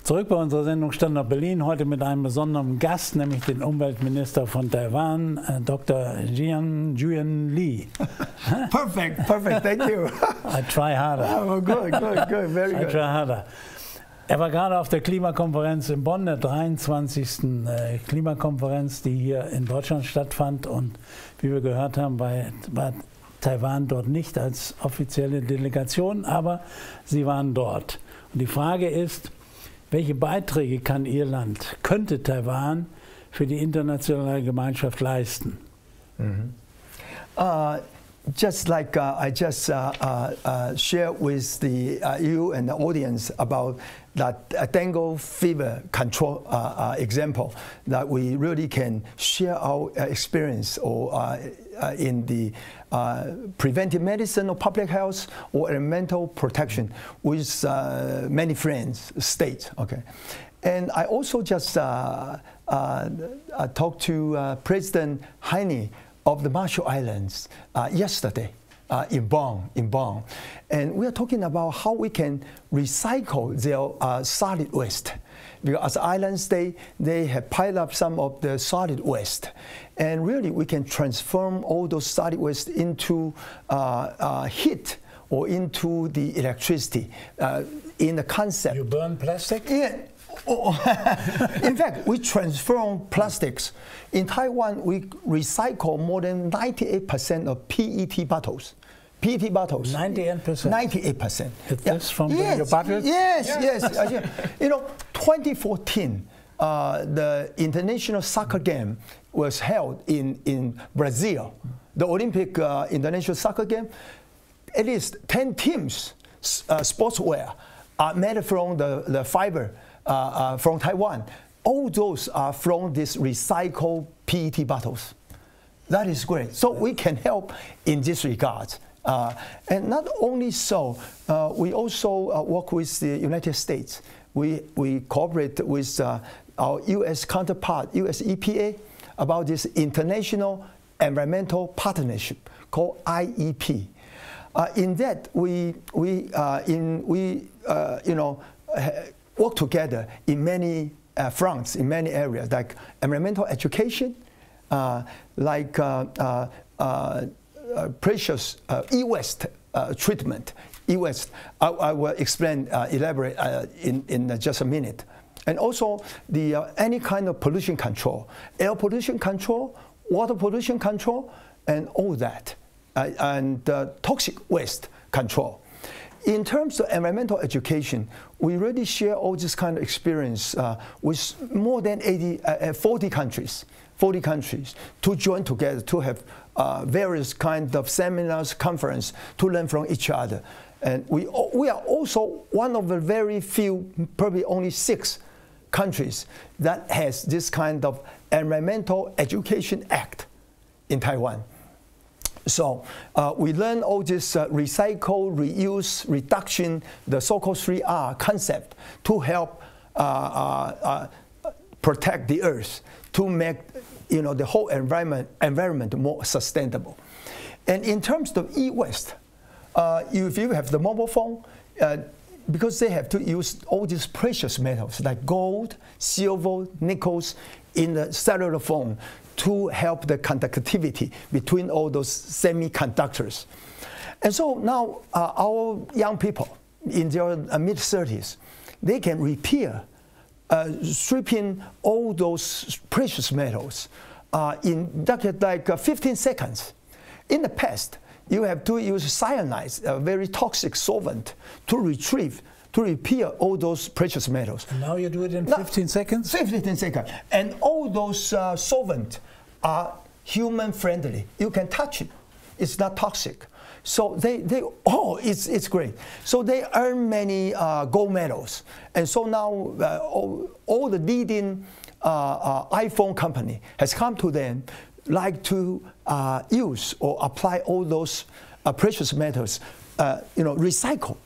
Zurück bei unserer Sendung Standort Berlin, heute mit einem besonderen Gast, nämlich den Umweltminister von Taiwan, Dr. Ying-Yuan Lee. Perfect, thank you. I try harder. Oh, good, very good. I try harder. Er war gerade auf der Klimakonferenz in Bonn, der 23. Klimakonferenz, die hier in Deutschland stattfand. Und wie wir gehört haben, war Taiwan dort nicht als offizielle Delegation, aber sie waren dort. Und die Frage ist, welche Beiträge kann Ihr Land, könnte Taiwan für die internationale Gemeinschaft leisten? Just like I just shared with you and the audience about that dengue fever control example, that we really can share our experience or in the preventive medicine or public health or environmental protection with many friends, states. Okay, and I also just talked to President Yhy-Wey of the Marshall Islands yesterday in Bonn, and we are talking about how we can recycle their solid waste. Because as islands, they have piled up some of the solid waste, and really we can transform all those solid waste into heat or into the electricity in the concept. You burn plastic? Yeah. In fact, we transform plastics. In Taiwan, we recycle more than 98% of PET bottles. PET bottles. 98%? 98%. It's from your bottles? Yes. You know, 2014, the international soccer game was held in Brazil. The Olympic international soccer game, at least 10 teams, sportswear, are made from the fiber from Taiwan. All those are from these recycled PET bottles. That is great. So we can help in this regard. And not only so, we also work with the United States. We cooperate with our U.S. counterpart, U.S. EPA, about this International Environmental Partnership called IEP. In that, we work together in many fronts, in many areas, like environmental education, like precious e-waste treatment. E-waste, I will explain, elaborate in just a minute. And also the any kind of pollution control, air pollution control, water pollution control, and all that, and toxic waste control. In terms of environmental education, we really share all this kind of experience with more than 40 countries to join together to have various kinds of seminars, conference to learn from each other. And we are also one of the very few, probably only 6 countries that has this kind of environmental education act in Taiwan. So we learn all this recycle, reuse, reduction, the so-called 3R concept to help protect the earth, to make the whole environment more sustainable. And in terms of e-waste, if you have the mobile phone, because they have to use all these precious metals like gold, silver, nickels in the cellular phone to help the conductivity between all those semiconductors. And so now our young people in their mid-30s, they can repair, stripping all those precious metals in like 15 seconds. In the past, you have to use cyanide, a very toxic solvent, to repair all those precious metals. And now you do it in 15 seconds? 15 seconds. And all those solvents are human friendly. You can touch it. It's not toxic. So it's great. So they earn many gold medals. And so now all the leading iPhone company has come to them like to use or apply all those precious metals, recycle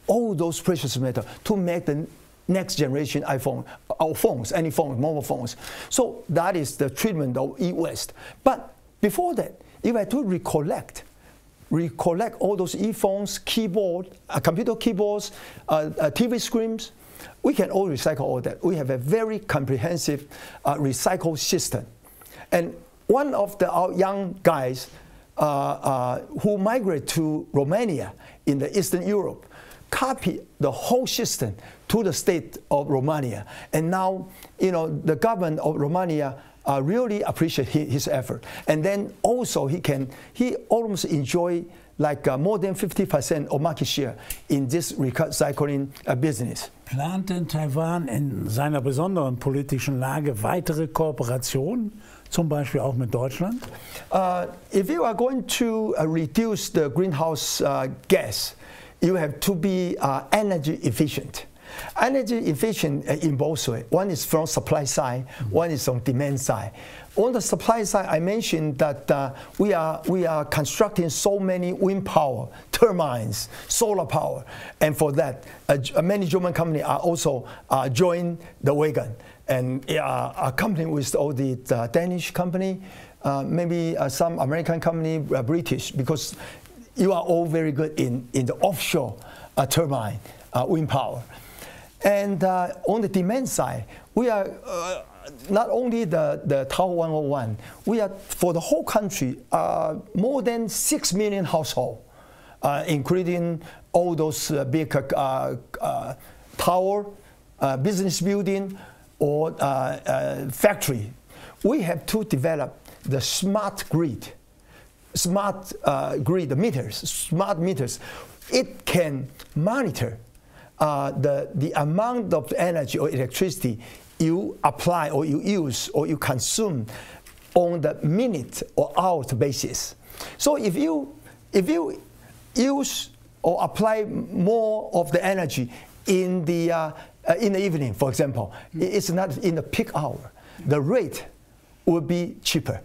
all those precious metals to make the next generation iPhone, or phones, any phone, mobile phones. So that is the treatment of e-waste. But before that, you had to recollect all those e-phones, keyboard, computer keyboards, TV screens, we can all recycle all that. We have a very comprehensive recycle system. And one of our young guys who migrate to Romania in the Eastern Europe copy the whole system to the state of Romania. And now, the government of Romania really appreciate his effort. And then also he almost enjoy like more than 50% of market share in this recycling business. Plant denn Taiwan in seiner besonderen politischen Lage weitere Kooperationen, zum Beispiel auch mit Deutschland? If you are going to reduce the greenhouse gas, you have to be energy efficient. Energy efficient in both ways. One is from supply side, one is on demand side. On the supply side, I mentioned that we are constructing so many wind power, turbines, solar power, and for that, many German companies are also join the wagon and accompanying with all the Danish company, maybe some American company, British, because you are all very good in the offshore turbine wind power. And on the demand side, we are not only the Tower 101, we are for the whole country more than 6 million households, including all those big tower, business building, or factory. We have to develop the smart grid. Smart grid meters, smart meters. It can monitor the amount of energy or electricity you apply or you use or you consume on the minute or hour basis. So if you use or apply more of the energy in the evening, for example, it's not in the peak hour, the rate will be cheaper.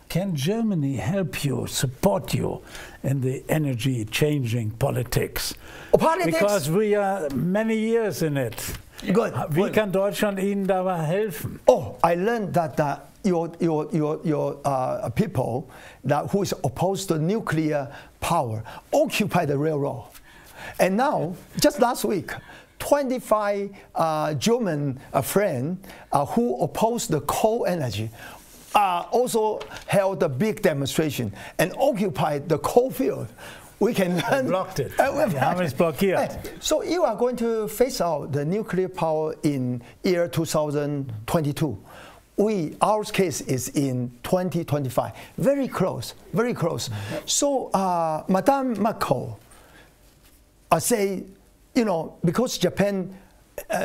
Can Germany help you, support you in the energy changing politics? Politics? Because we are many years in it. Good. Wie kann Deutschland Ihnen dabei helfen? Oh, I learned that your people who is opposed to nuclear power occupy the railroad. And now, just last week, 25 German friends who opposed the coal energy also held a big demonstration and occupied the coal field. We can learn. Blocked it. Blockiert. So you are going to phase out the nuclear power in year 2022. Our case is in 2025. Very close, very close. So Madame Macron say, because Japan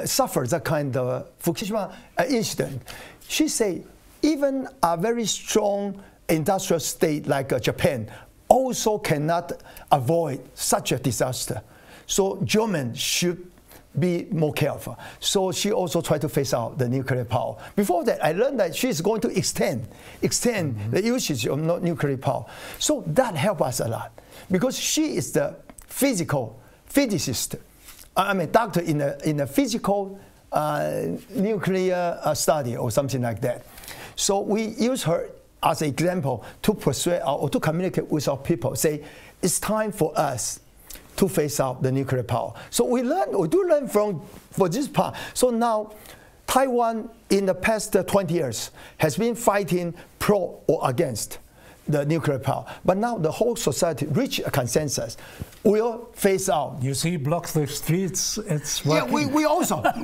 suffered that kind of Fukushima incident, she say, even a very strong industrial state like Japan also cannot avoid such a disaster. So Germans should be more careful. So she also tried to phase out the nuclear power. Before that, I learned that she's going to extend the usage of nuclear power. So that helped us a lot because she is the physicist. I mean, doctor in a physical nuclear study or something like that. So we use her as an example to persuade or to communicate with our people. Say, it's time for us to phase out the nuclear power. So we do learn for this part. So now, Taiwan in the past 20 years has been fighting pro or against the nuclear power. But now the whole society reached a consensus. We'll phase out. You see, block the streets. It's working. Yeah,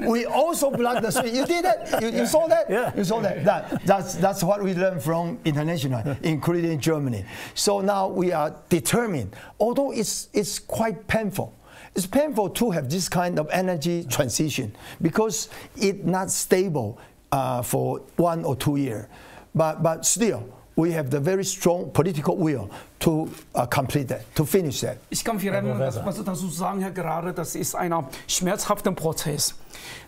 we also block the street. You did it. You saw that. Yeah. You saw that. That's what we learned from international, including Germany. So now we are determined. Although it's quite painful. It's painful to have this kind of energy transition because it's not stable for 1 or 2 years. But still, we have the very strong political will to complete that, to finish that. Ich kann viel was dazu sagen, Herr Gerade, das ist ein schmerzhafter Prozess.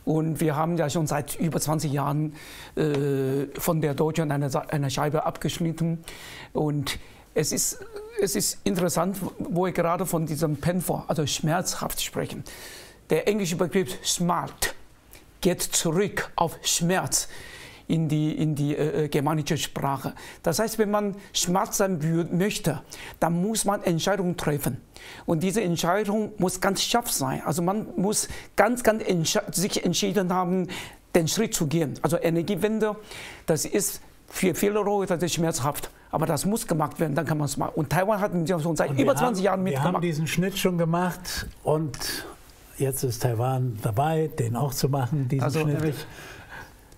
Und wir haben ja schon seit über 20 Jahren von der Deutschland eine Scheibe abgeschnitten. Und es ist interessant, wo wir gerade von diesem painful, also schmerzhaft sprechen. Der englische Begriff smart geht zurück auf Schmerz. in die germanische Sprache. Das heißt, wenn man smart sein möchte, dann muss man Entscheidungen treffen. Und diese Entscheidung muss ganz scharf sein. Also man muss sich entschieden haben, den Schritt zu gehen. Also Energiewende, das ist für viele Leute das ist schmerzhaft. Aber das muss gemacht werden, dann kann man es machen. Und Taiwan hat schon seit über 20 Jahren mitgemacht. Wir haben diesen Schnitt schon gemacht und jetzt ist Taiwan dabei, den auch zu machen, diesen Schnitt.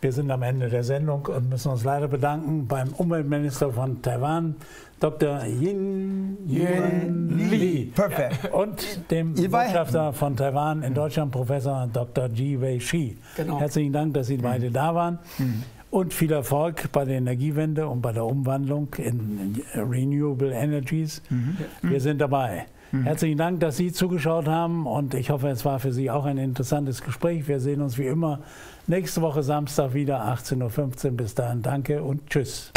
Wir sind am Ende der Sendung und müssen uns leider bedanken beim Umweltminister von Taiwan, Dr. Ying-Yuan Lee. Perfekt. Und dem Botschafter von Taiwan in Deutschland, Professor Dr. Jhy-Wey Shieh. Genau. Herzlichen Dank, dass Sie beide da waren. Und viel Erfolg bei der Energiewende und bei der Umwandlung in Renewable Energies. Wir sind dabei. Herzlichen Dank, dass Sie zugeschaut haben und ich hoffe, es war für Sie auch ein interessantes Gespräch. Wir sehen uns wie immer nächste Woche Samstag wieder 18:15 Uhr. Bis dahin danke und tschüss.